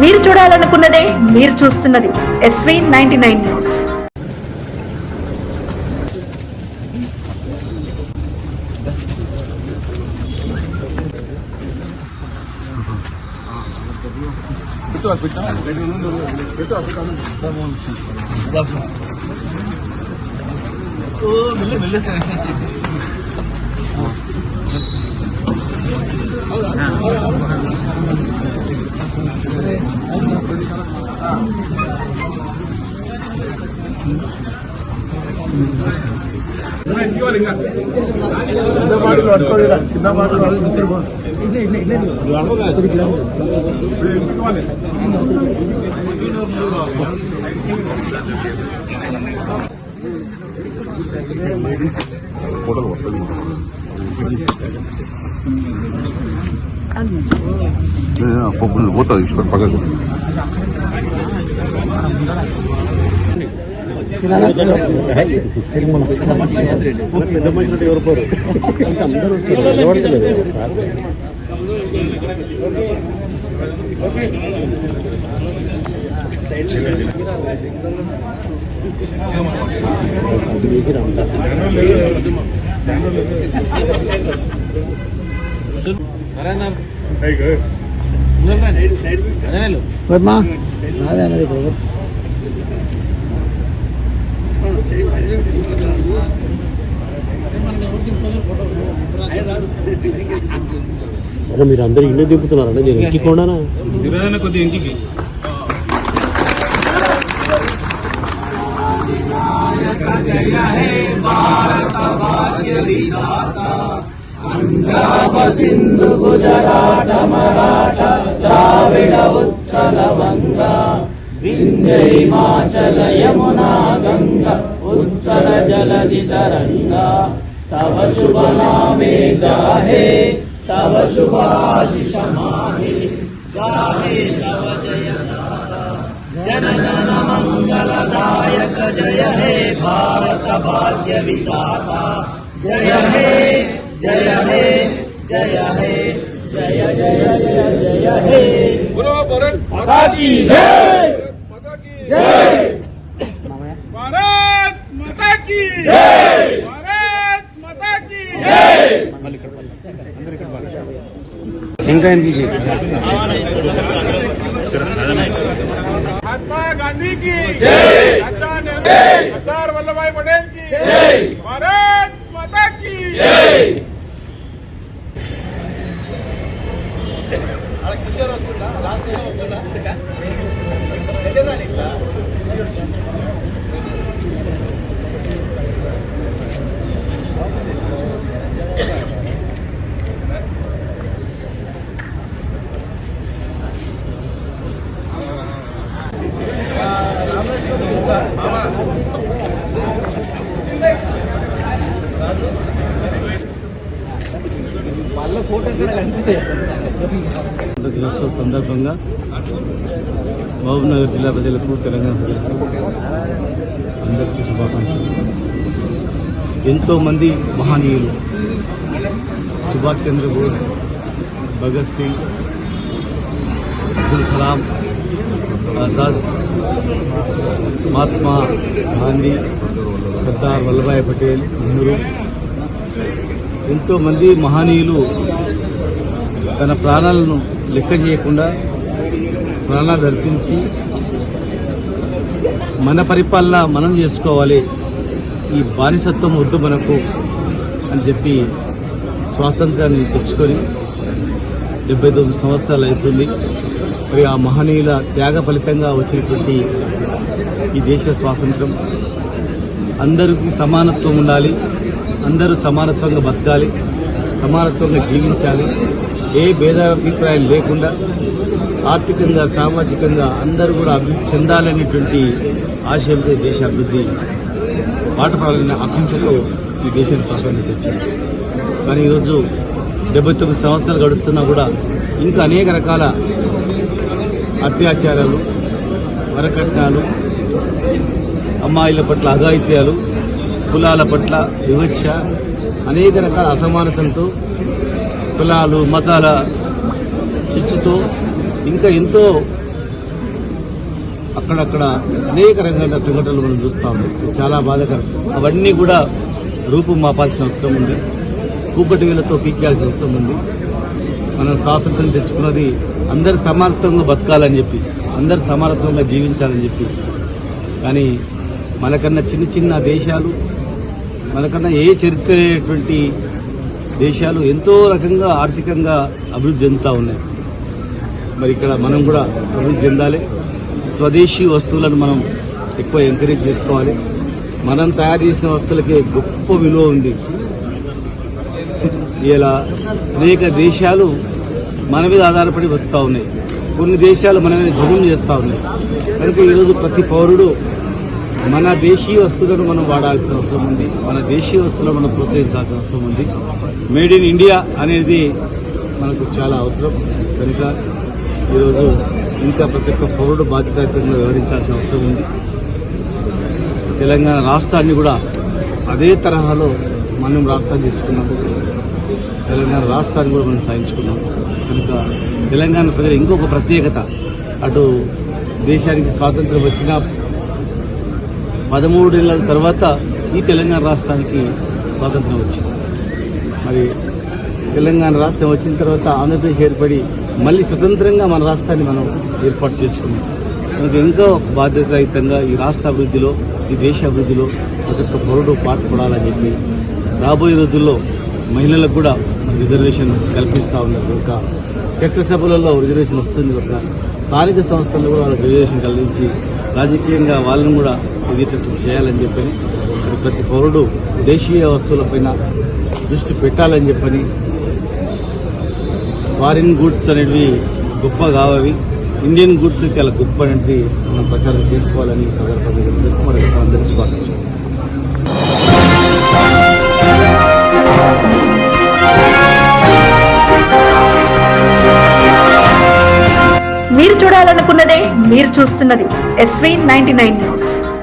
మీరు చూడాలనుకున్నదే మీరు చూస్తున్నది SV99 న్యూస్. పొబ్బులు పోతుంది ఈశ్వర్ పక్కకు మీరు అందరూ ఇల్లు దింపుతున్నారండి. నేను ఇంటికి కొన్నానా కొద్దిగా ఇంటికి సింధు గుజరాట మరాఠ ద్రావిడ ఉత్కల వంగ వింధ్య హిమాచల యమునా గంగా ఉత్తర జలధి తరంగా తవ శుభ నామే గాహే तव शुभाशिष माहे गाहे तव जय नारा जनगण मंगलदायक जय हे भारत भाग्य विधाता जय हे जय हे जय हे जय जय जय जय हे बोलो भारत माता की जय भारत माता की जय भारत माता की जय महात्मा गांधी की जय, सरदार वल्लभ भाई पटेल की जय, भारत माता की जय. దినోత్సవం సందర్భంగా మహబూబ్నగర్ జిల్లా ప్రజలకు, తెలంగాణ ప్రజలకు అందరికీ శుభాకాంక్షలు. ఎంతోమంది మహనీయులు సుభాష్ చంద్రబోస్, భగత్ సింగ్, అబ్దుల్ కలాం ఆజాద్, మహాత్మా గాంధీ, సర్దార్ వల్లభాయ్ పటేల్, నెహ్రూ, ఎంతోమంది మహనీయులు తన ప్రాణాలను లెక్క చేయకుండా ప్రాణాలు అర్పించి మన పరిపాలన మనం చేసుకోవాలి, ఈ బానిసత్వం వద్దు మనకు అని చెప్పి స్వాతంత్రాన్ని తెచ్చుకొని 79 సంవత్సరాలు అవుతుంది. మరి ఆ మహనీయుల త్యాగ ఫలితంగా వచ్చినటువంటి ఈ దేశ స్వాతంత్రం. అందరికీ సమానత్వం ఉండాలి, అందరూ సమానత్వంగా బతకాలి, సమానత్వంగా జీవించాలి, ఏ భేదాభిప్రాయం లేకుండా ఆర్థికంగా, సామాజికంగా అందరూ కూడా అభివృద్ధి చెందాలనేటువంటి ఆశయంతో దేశ అభివృద్ధి పాటుపడాలనే ఆకాంక్షతో ఈ దేశాన్ని స్వాతంత్రం తెచ్చింది. కానీ ఈరోజు 79 సంవత్సరాలు గడుస్తున్నా కూడా ఇంకా అనేక రకాల అత్యాచారాలు, వరకట్నాలు, అమ్మాయిల పట్ల అఘాయిత్యాలు, కులాల పట్ల వివక్ష, అనేక రకాల అసమానతలతో, కులాలు మతాల చిచ్చుతో ఇంకా ఎంతో అక్కడక్కడ అనేక రకాల సంఘటనలు మనం చూస్తూ ఉన్నాం. చాలా బాధాకరం. అవన్నీ కూడా రూపం మాపాల్సిన అవసరం ఉంది. కూకటి వేలతో పీకేయాల్సిన అవసరం ఉంది. మనం స్వాతంత్రం తెచ్చుకున్నది అందరు సమానత్వంగా బతకాలని చెప్పి, అందరు సమానత్వంగా జీవించాలని చెప్పి. కానీ మనకన్నా చిన్న చిన్న దేశాలు, మనకన్నా ఏ చరిత్ర లేనటువంటి దేశాలు ఎంతో రకంగా ఆర్థికంగా అభివృద్ధి చెందుతూ ఉన్నాయి. మరి ఇక్కడ మనం కూడా అభివృద్ధి చెందాలి. స్వదేశీ వస్తువులను మనం ఎక్కువ ఎంకరేజ్ చేసుకోవాలి. మనం తయారు చేసిన వస్తువులకే గొప్ప విలువ ఉంది. ఇలా అనేక దేశాలు మన మీద ఆధారపడి బతుకుతూ ఉన్నాయి. కొన్ని దేశాలు మన మీద యుద్ధం చేస్తూ ఉన్నాయి. కనుక ఈరోజు ప్రతి పౌరుడు మన దేశీయ వస్తువులను మనం వాడాల్సిన అవసరం ఉంది. మన దేశీయ వస్తువులను మనం ప్రోత్సహించాల్సిన అవసరం ఉంది. మేడ్ ఇన్ ఇండియా అనేది మనకు చాలా అవసరం. కనుక ఈరోజు ఇంకా ప్రతి ఒక్క పౌరుడు బాధ్యతాయుతంగా వ్యవహరించాల్సిన అవసరం ఉంది. తెలంగాణ రాష్ట్రాన్ని కూడా అదే తరహాలో మనం రాష్ట్రాన్ని తెచ్చుకున్నాము. తెలంగాణ రాష్ట్రాన్ని కూడా మనం సాధించుకున్నాం. కనుక తెలంగాణ ప్రజలు ఇంకొక ప్రత్యేకత, అటు దేశానికి స్వాతంత్రం వచ్చిన 13 ఏళ్ల తర్వాత ఈ తెలంగాణ రాష్ట్రానికి స్వాతంత్రం వచ్చింది. మరి తెలంగాణ రాష్ట్రం వచ్చిన తర్వాత ఆంధ్రప్రదేశ్ ఏర్పడి మళ్ళీ స్వతంత్రంగా మన రాష్ట్రాన్ని మనం ఏర్పాటు చేసుకున్నాం. కనుక ఇంకా బాధ్యతాయుతంగా ఈ రాష్ట్ర అభివృద్ధిలో, ఈ దేశ అభివృద్ధిలో ప్రతి ఒక్క పౌరుడు పాటుపడాలని చెప్పి రాబోయే రోజుల్లో మహిళలకు కూడా రిజర్వేషన్ కల్పిస్తూ ఉన్నారు. కనుక చట్టసభలలో రిజర్వేషన్ వస్తుంది. కనుక స్థానిక సంస్థల్లో కూడా వాళ్ళకి రిజర్వేషన్ కల్పించి రాజకీయంగా వాళ్ళని కూడా ఎదిగేటట్టు చేయాలని చెప్పని ప్రతి పౌరుడు దేశీయ వస్తువులపైన దృష్టి పెట్టాలని చెప్పని, ఫారిన్ గూడ్స్ అనేవి గొప్ప కావవి, ఇండియన్ గూడ్స్ చాలా గొప్ప అనేవి మనం ప్రచారం చేసుకోవాలని సందర్భంగా తెలియజేస్తూ మరొక అందరికీ స్వాగతం. మీరు చూడాలనుకున్నదే మీరు చూస్తున్నది SV 99 న్యూస్.